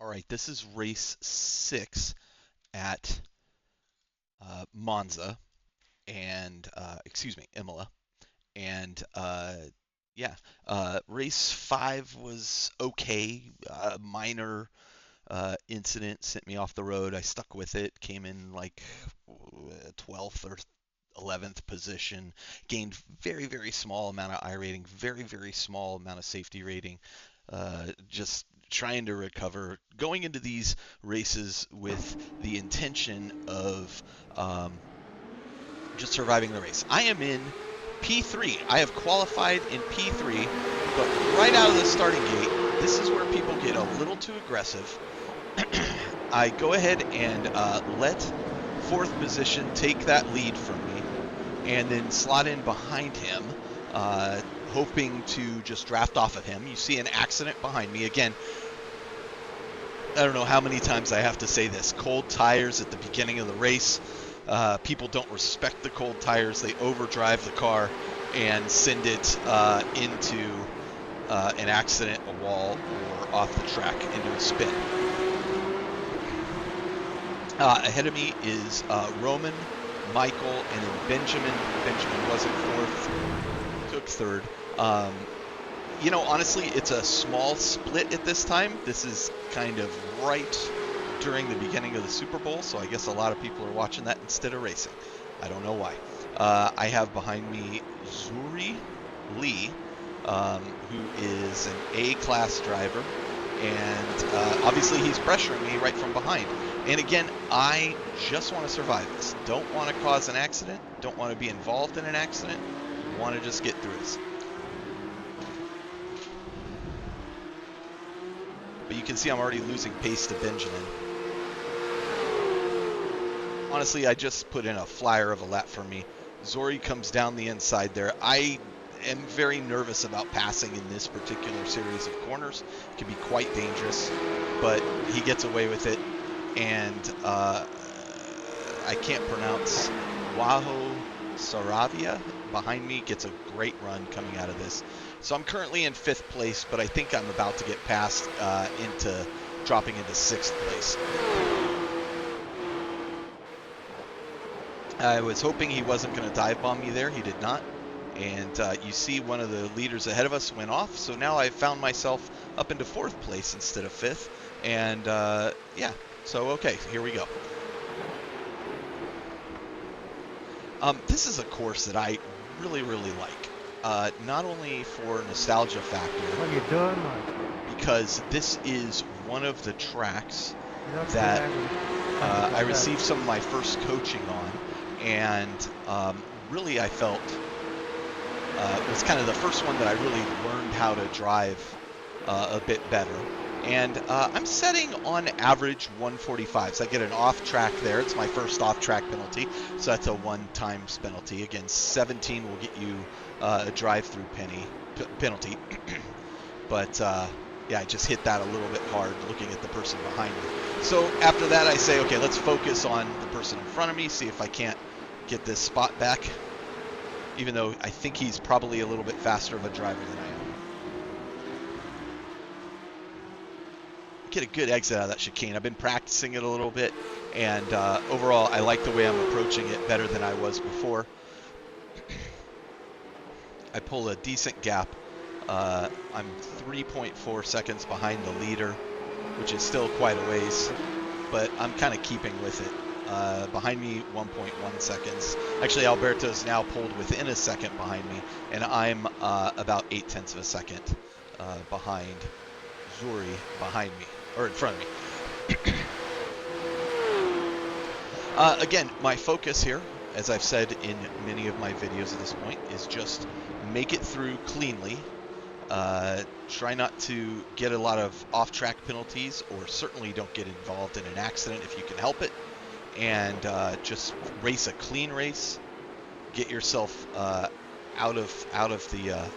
All right, this is race 6 at Monza and excuse me, Imola. And yeah, race 5 was okay. Minor incident sent me off the road. I stuck with it, came in like 12th or 11th position, gained very small amount of I rating, very small amount of safety rating. Just trying to recover, going into these races with the intention of just surviving the race. I am in P3. I have qualified in P3, but right out of the starting gate, this is where people get a little too aggressive. I go ahead and let fourth position take that lead from me, and then slot in behind him, hoping to just draft off of him. You see an accident behind me. Again, I don't know how many times I have to say this. Cold tires at the beginning of the race. People don't respect the cold tires. They overdrive the car and send it into an accident, a wall, or off the track into a spin. Ahead of me is Roman, Michael, and then Benjamin. Benjamin wasn't fourth, took third. You know, honestly, it's a small split at this time. This is kind of right during the beginning of the Super Bowl, so I guess a lot of people are watching that instead of racing. I don't know why. I have behind me Zuri Lee, who is an A-class driver, and obviously he's pressuring me right from behind. And again, I just want to survive this. Don't want to cause an accident. Don't want to be involved in an accident. Want to just get through this. But you can see I'm already losing pace to Benjamin. Honestly, I just put in a flyer of a lap for me. Zori comes down the inside there. I am very nervous about passing in this particular series of corners. It can be quite dangerous, but he gets away with it. And I can't pronounce Waho Saravia behind me gets a great run coming out of this. So I'm currently in 5th place, but I think I'm about to get past into dropping into 6th place. I was hoping he wasn't going to dive bomb me there. He did not. And you see one of the leaders ahead of us went off. So now I found myself up into 4th place instead of 5th. And yeah, so okay, here we go. This is a course that I really like. Not only for nostalgia factor. What are you doing, Mike? Because this is one of the tracks that I received some of my first coaching on, and really I felt it was kind of the first one that I really learned how to drive a bit better. And I'm setting on average 145, so I get an off track there. It's my first off track penalty, so that's a 1 times penalty. Again, 17 will get you a drive-through penalty. But yeah, I just hit that a little bit hard looking at the person behind me. So after that, I say, okay, let's focus on the person in front of me, see if I can't get this spot back, even though I think he's probably a little bit faster of a driver than I am. Get a good exit out of that chicane. I've been practicing it a little bit, and overall, I like the way I'm approaching it better than I was before. I pull a decent gap. I'm 3.4 seconds behind the leader, which is still quite a ways, but I'm kind of keeping with it. Behind me, 1.1 seconds. Actually, Alberto's now pulled within a second behind me, and I'm about 0.8 of a second behind Zuri behind me, or in front of me. Again, my focus here, as I've said in many of my videos at this point, is just make it through cleanly. Try not to get a lot of off-track penalties, or certainly don't get involved in an accident if you can help it. And just race a clean race. Get yourself out of the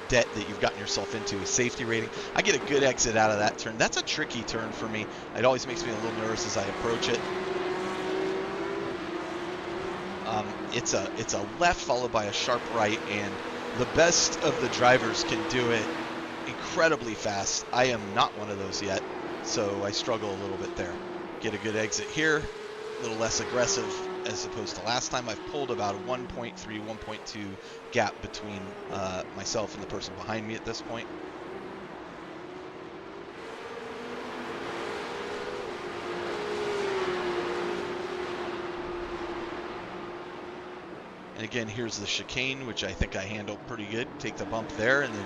debt that you've gotten yourself into, a safety rating. I get a good exit out of that turn. That's a tricky turn for me. It always makes me a little nervous as I approach it. It's a left followed by a sharp right, and the best of the drivers can do it incredibly fast. I am not one of those yet. So I struggle a little bit there. Get a good exit here, a little less aggressive as opposed to last time. I've pulled about a 1.3, 1.2 gap between myself and the person behind me at this point. And again, here's the chicane, which I think I handled pretty good. Take the bump there and then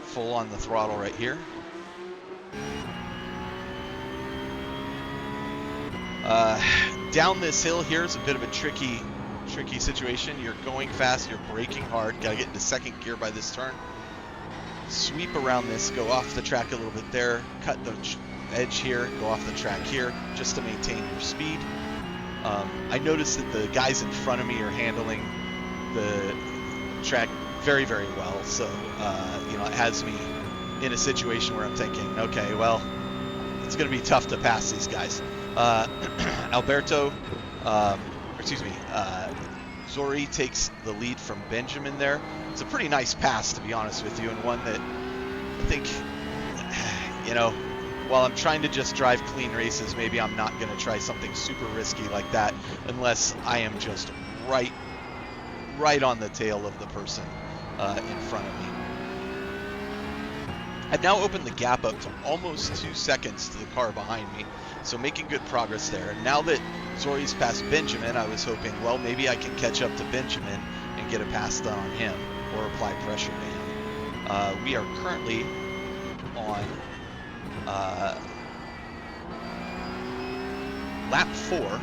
full on the throttle right here. Down this hill here is a bit of a tricky situation. You're going fast, you're braking hard, gotta get into second gear by this turn. Sweep around this, go off the track a little bit there, cut the edge here, go off the track here, just to maintain your speed. I noticed that the guys in front of me are handling the track very, very well, so you know, it has me in a situation where I'm thinking, okay, well, it's going to be tough to pass these guys. Zori takes the lead from Benjamin there. It's a pretty nice pass, to be honest with you, and one that I think, you know, while I'm trying to just drive clean races, maybe I'm not going to try something super risky like that unless I am just right on the tail of the person in front of me. I've now opened the gap up to almost 2 seconds to the car behind me, so making good progress there. And now that Zori's passed Benjamin, I was hoping, well, maybe I can catch up to Benjamin and get a pass done on him or apply pressure to him. We are currently on lap 4,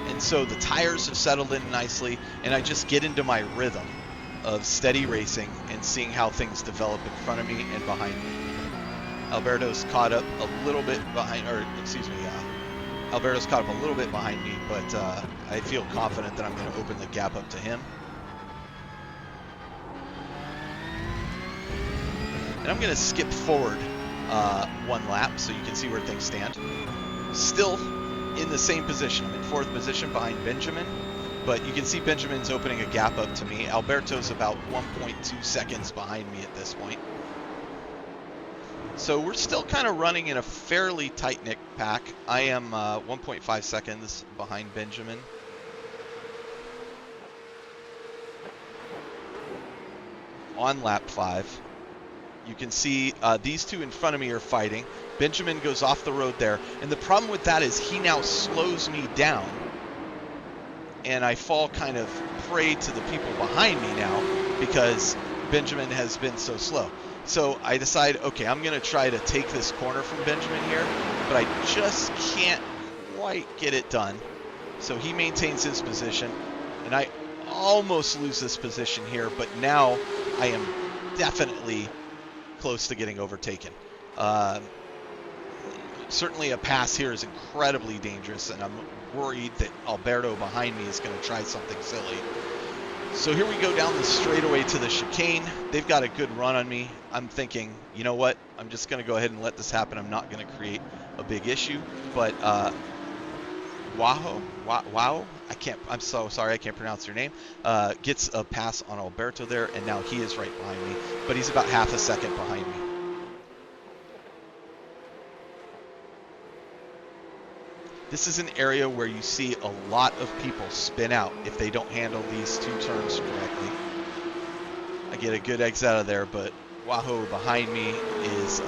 and so the tires have settled in nicely, and I just get into my rhythm of steady racing and seeing how things develop in front of me and behind me. Alberto's caught up a little bit behind, Alberto's caught up a little bit behind me, but I feel confident that I'm going to open the gap up to him. And I'm going to skip forward 1 lap so you can see where things stand. Still in the same position. I'm in 4th position behind Benjamin, but you can see Benjamin's opening a gap up to me. Alberto's about 1.2 seconds behind me at this point. So we're still kind of running in a fairly tight-knit pack. I am 1.5 seconds behind Benjamin. On lap 5. You can see these two in front of me are fighting. Benjamin goes off the road there. And the problem with that is he now slows me down. And I fall kind of prey to the people behind me now because Benjamin has been so slow. So I decide, okay, I'm going to try to take this corner from Benjamin here, but I just can't quite get it done. So he maintains his position, and I almost lose this position here, but now I am definitely close to getting overtaken. Certainly a pass here is incredibly dangerous, and I'm worried that Alberto behind me is going to try something silly. So here we go down the straightaway to the chicane. They've got a good run on me. I'm thinking, you know what? I'm just going to go ahead and let this happen. I'm not going to create a big issue. But Wow, I'm so sorry, I can't pronounce your name. Gets a pass on Alberto there, and now he is right behind me. But he's about half a second behind me. This is an area where you see a lot of people spin out if they don't handle these 2 turns correctly. I get a good exit out of there, but Wahoo behind me is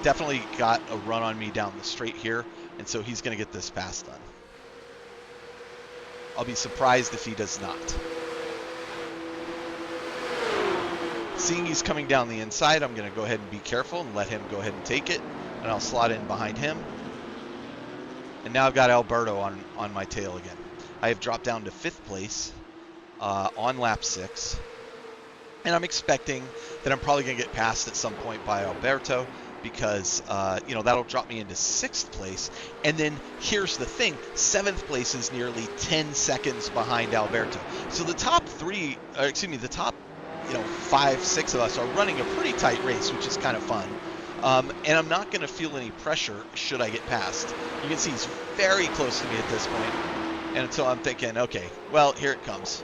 definitely got a run on me down the straight here, and so he's going to get this pass done. I'll be surprised if he does not. Seeing he's coming down the inside, I'm going to go ahead and be careful and let him go ahead and take it, and I'll slot in behind him. And now I've got Alberto on my tail again. I have dropped down to 5th place on lap 6. And I'm expecting that I'm probably going to get passed at some point by Alberto because, you know, that'll drop me into 6th place. And then here's the thing, 7th place is nearly 10 seconds behind Alberto. So the top 5, 6 of us are running a pretty tight race, which is kind of fun. And I'm not going to feel any pressure should I get passed. You can see he's very close to me at this point. And so I'm thinking, okay, well, here it comes.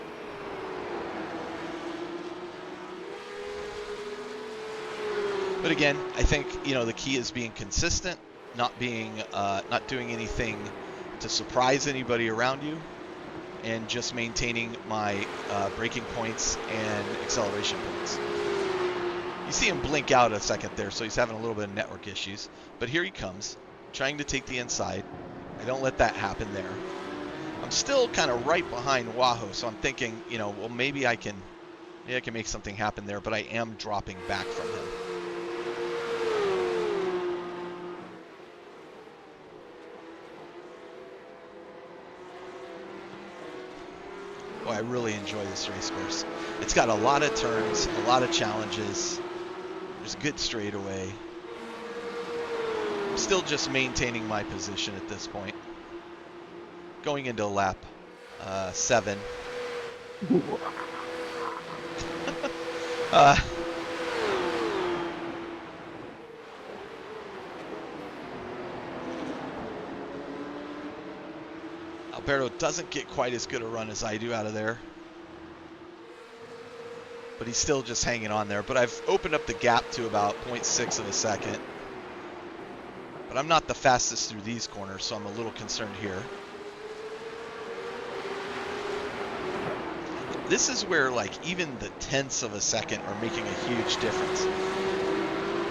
But again, I think, you know, the key is being consistent, not doing anything to surprise anybody around you, and just maintaining my braking points and acceleration points. You see him blink out a second there, so he's having a little bit of network issues. But here he comes, trying to take the inside. I don't let that happen there. I'm still kind of right behind Wahoo, so I'm thinking, you know, well, maybe I can make something happen there, but I am dropping back from him. Boy, I really enjoy this race course. It's got a lot of turns, a lot of challenges. There's a good straightaway. I'm still just maintaining my position at this point. Going into lap 7. Alberto doesn't get quite as good a run as I do out of there, but he's still just hanging on there. But I've opened up the gap to about 0.6 of a second. But I'm not the fastest through these corners, so I'm a little concerned here. This is where, like, even the tenths of a second are making a huge difference.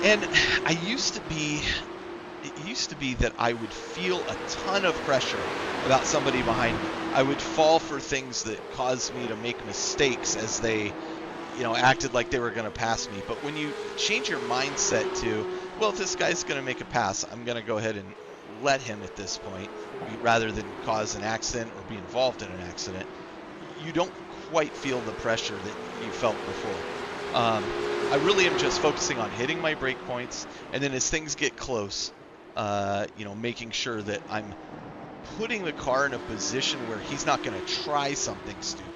And it used to be that I would feel a ton of pressure about somebody behind me. I would fall for things that caused me to make mistakes as they, you know, acted like they were going to pass me. But when you change your mindset to, well, if this guy's going to make a pass, I'm going to go ahead and let him at this point, rather than cause an accident or be involved in an accident, you don't quite feel the pressure that you felt before. I really am just focusing on hitting my brake points, and then as things get close, you know, making sure that I'm putting the car in a position where he's not going to try something stupid.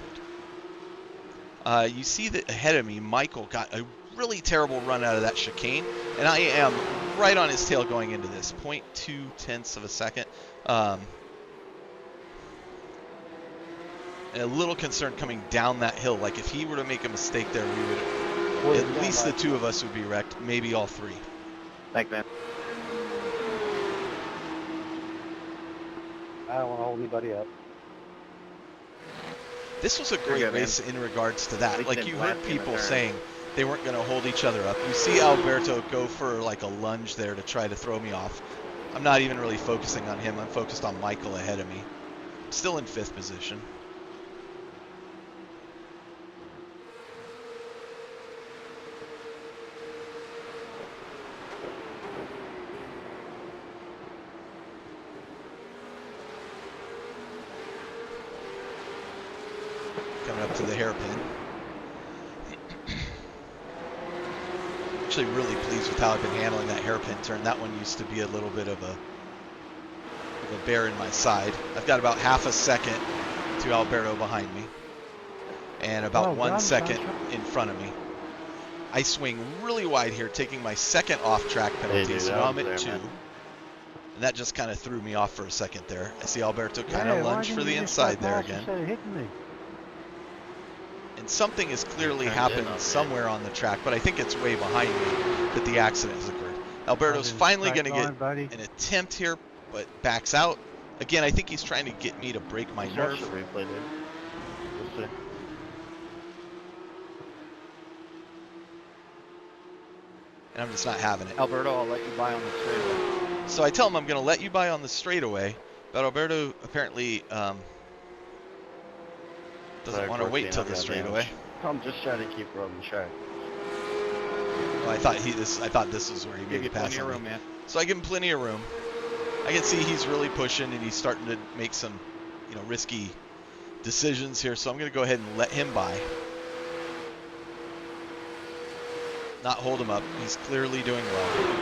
You see that ahead of me, Michael got a really terrible run out of that chicane, and I am right on his tail going into this, 0.2 tenths of a second. And a little concerned coming down that hill. Like, if he were to make a mistake there, we would, at least the two of us would be wrecked, maybe all three. Thanks, man. I don't want to hold anybody up. This was a great race in regards to that. Like, you heard people saying they weren't going to hold each other up. You see Alberto go for like a lunge there to try to throw me off. I'm not even really focusing on him. I'm focused on Michael ahead of me. Still in 5th position. Coming up to the hairpin. Actually really pleased with how I've been handling that hairpin turn. That one used to be a little bit of a bear in my side. I've got about half a second to Alberto behind me, and about 1 second in front of me. I swing really wide here, taking my second off-track penalty, so now I'm at 2. And that just kind of threw me off for a second there. I see Alberto kind of lunge for the inside there again. And something has clearly happened somewhere on the track, but I think it's way behind me that the accident has occurred. Alberto's finally going to get an attempt here, but backs out. Again, I think he's trying to get me to break my nerve. And I'm just not having it. Alberto, I'll let you by on the straightaway. So I tell him I'm going to let you by on the straightaway, but Alberto apparently doesn't want to wait till the straightaway. I'm just trying to keep her on the track. Well, I thought this was where he made the pass on me. Room, man. So I give him plenty of room. I can see he's really pushing and he's starting to make some, you know, risky decisions here. So I'm going to go ahead and let him by. Not hold him up. He's clearly doing well.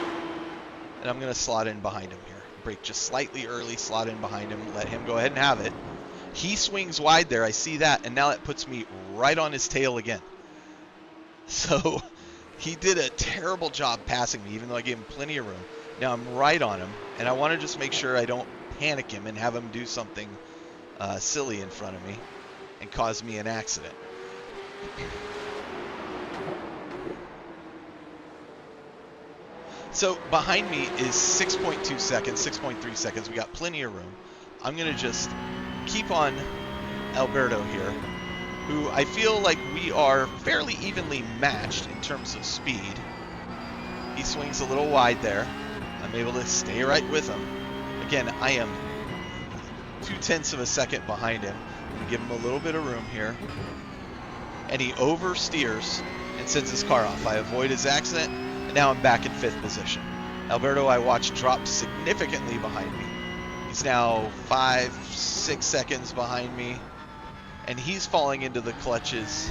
And I'm going to slot in behind him here. Brake just slightly early, slot in behind him, let him go ahead and have it. He swings wide there, I see that, and now that puts me right on his tail again. So he did a terrible job passing me, even though I gave him plenty of room. Now I'm right on him, and I want to just make sure I don't panic him and have him do something silly in front of me and cause me an accident. So behind me is 6.2 seconds, 6.3 seconds. We got plenty of room. I'm going to just keep on Alberto here, who I feel like we are fairly evenly matched in terms of speed. He swings a little wide there. I'm able to stay right with him. Again, I am 0.2 of a second behind him. I'm going to give him a little bit of room here. And he oversteers and sends his car off. I avoid his accident, and now I'm back in 5th position. Alberto, I watched, drop significantly behind me. He's now 5-6 seconds behind me, and he's falling into the clutches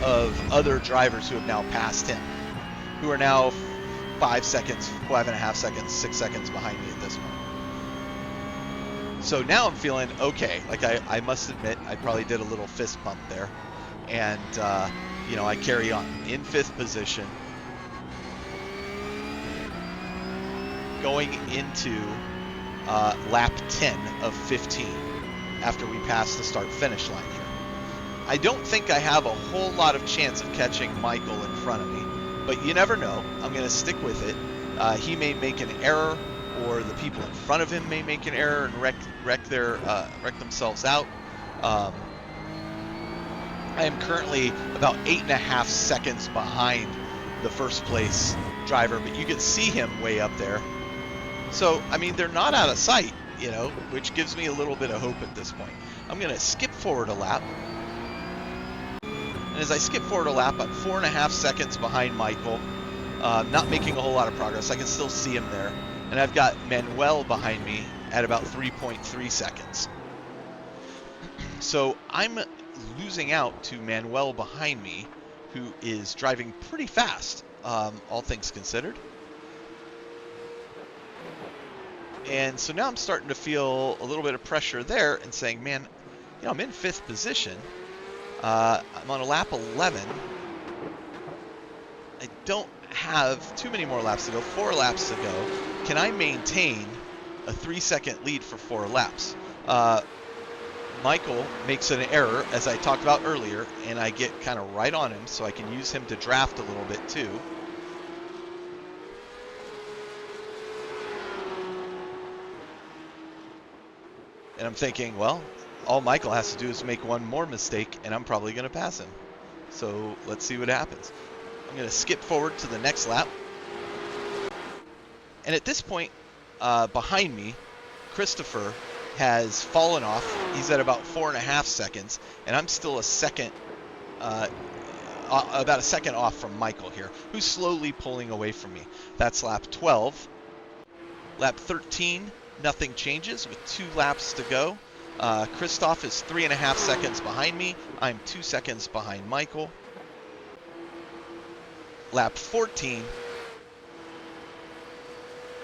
of other drivers who have now passed him, who are now 5 seconds, 5.5 seconds, 6 seconds behind me at this point. So now I'm feeling okay. Like I must admit, I probably did a little fist pump there. And, you know, I carry on in 5th position, going into lap 10 of 15 after we pass the start-finish line here. I don't think I have a whole lot of chance of catching Michael in front of me, but you never know. I'm going to stick with it. He may make an error, or the people in front of him may make an error and wreck themselves out. I am currently about 8.5 seconds behind the first place driver, but you can see him way up there. So, I mean, they're not out of sight, you know, which gives me a little bit of hope at this point. I'm going to skip forward a lap. And as I skip forward a lap, I'm 4.5 seconds behind Michael. Not making a whole lot of progress. I can still see him there. And I've got Manuel behind me at about 3.3 seconds. So I'm losing out to Manuel behind me, who is driving pretty fast, all things considered. And so now I'm starting to feel a little bit of pressure there and saying, man, you know, I'm in 5th position. I'm on a lap 11. I don't have too many more laps to go, 4 laps to go. Can I maintain a 3-second lead for 4 laps? Michael makes an error, as I talked about earlier, and I get kind of right on him, so I can use him to draft a little bit too. And I'm thinking, well, all Michael has to do is make one more mistake, and I'm probably going to pass him. So let's see what happens. I'm going to skip forward to the next lap. And at this point, behind me, Christopher has fallen off. He's at about 4.5 seconds, and I'm still a second, about a second off from Michael here, who's slowly pulling away from me. That's lap 12. Lap 13, nothing changes with 2 laps to go. Christoph is 3.5 seconds behind me. I'm 2 seconds behind Michael. Lap 14,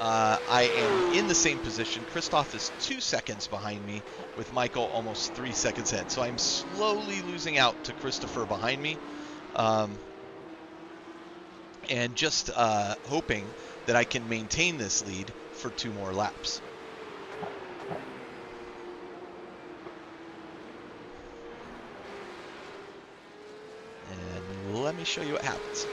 I am in the same position. Christoph is 2 seconds behind me, with Michael almost 3 seconds ahead. So I'm slowly losing out to Christopher behind me, and just hoping that I can maintain this lead for 2 more laps. And let me show you what happens.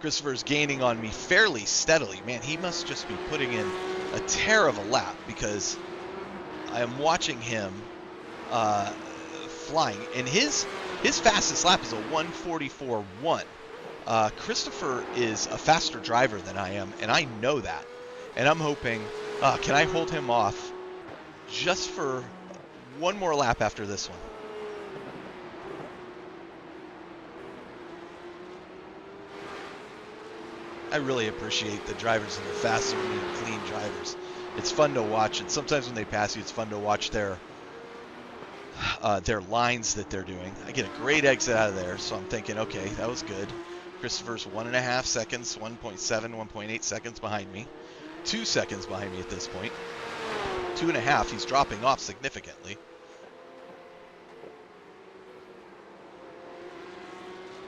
Christopher's gaining on me fairly steadily. Man, he must just be putting in a tear of a lap, because I am watching him flying. And his fastest lap is a 1:44.1. Christopher is a faster driver than I am, and I know that. And I'm hoping, can I hold him off just for one more lap after this one? I really appreciate the drivers that are faster and clean drivers. It's fun to watch, and sometimes when they pass you, it's fun to watch their lines that they're doing. I get a great exit out of there, so I'm thinking, okay, that was good. Christopher's 1.5 seconds, 1.7, 1.8 seconds behind me. 2 seconds behind me at this point. 2.5, he's dropping off significantly.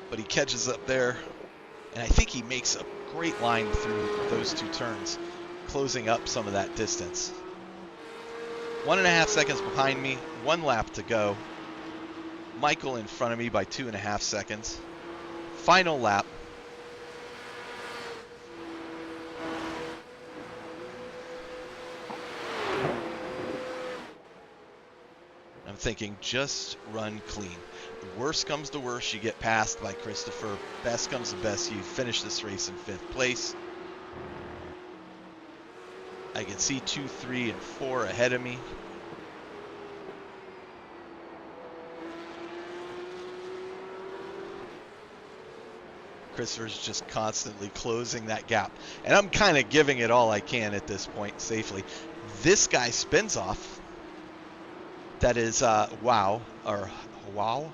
But he catches up there, and I think he makes a great line through those 2 turns, closing up some of that distance. 1.5 seconds behind me, 1 lap to go. Michael in front of me by 2.5 seconds. Final lap. thinking just run clean. The worst comes to worst, you get passed by Christopher. Best comes to best, you finish this race in 5th place. I can see 2, 3, and 4 ahead of me. Christopher's just constantly closing that gap. And I'm kind of giving it all I can at this point safely. This guy spins off. That is Wow, or Wow.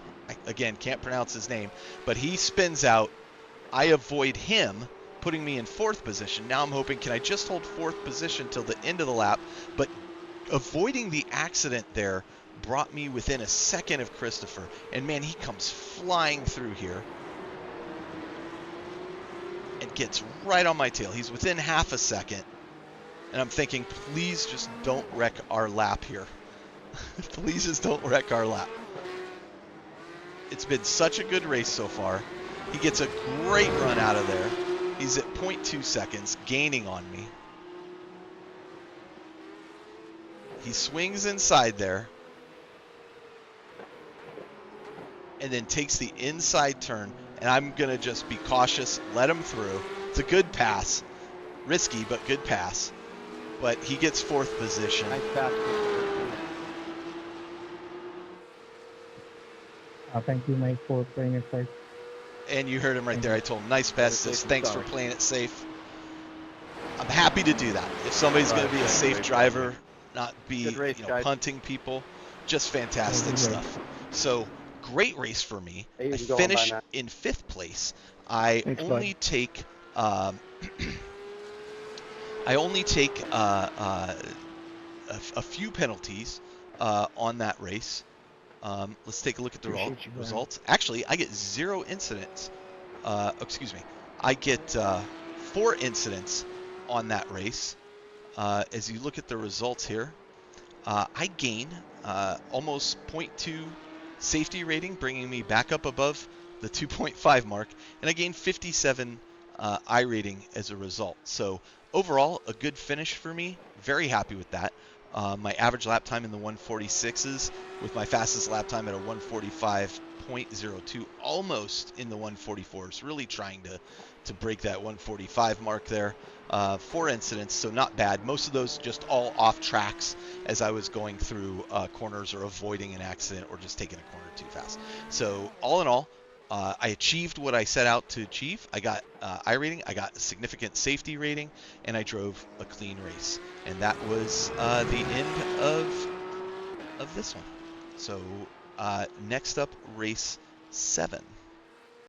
Again, can't pronounce his name. But he spins out. I avoid him, putting me in 4th position. Now I'm hoping, can I just hold 4th position till the end of the lap? But avoiding the accident there brought me within a second of Christopher. And man, he comes flying through here and gets right on my tail. He's within half a second. And I'm thinking, please just don't wreck our lap here. Please just don't wreck our lap. It's been such a good race so far. He gets a great run out of there. He's at 0.2 seconds, gaining on me. He swings inside there. And then takes the inside turn. And I'm going to just be cautious, let him through. It's a good pass. Risky, but good pass. But he gets 4th position. Nice pass. Thank you, Mike, for playing it safe. And you heard him right there. I told him, nice pass. Says, thanks for playing it safe. I'm happy to do that. If somebody's going to be a safe driver, not be punting people, just fantastic stuff. So, great race for me. I finish in 5th place. I only take a few penalties on that race. Let's take a look at the results. Actually, I get 0 incidents. Excuse me. I get 4 incidents on that race. As you look at the results here, I gain almost 0.2 safety rating, bringing me back up above the 2.5 mark, and I gain 57 iRating as a result. So overall, a good finish for me. Very happy with that. My average lap time in the 146s, with my fastest lap time at a 145.02, almost in the 144s. Really trying to break that 145 mark there. 4 incidents, so not bad. Most of those just all off tracks as I was going through corners or avoiding an accident or just taking a corner too fast. So all in all, I achieved what I set out to achieve. I got iRating, I got a significant safety rating, and I drove a clean race. And that was the end of this one. So next up, race 7.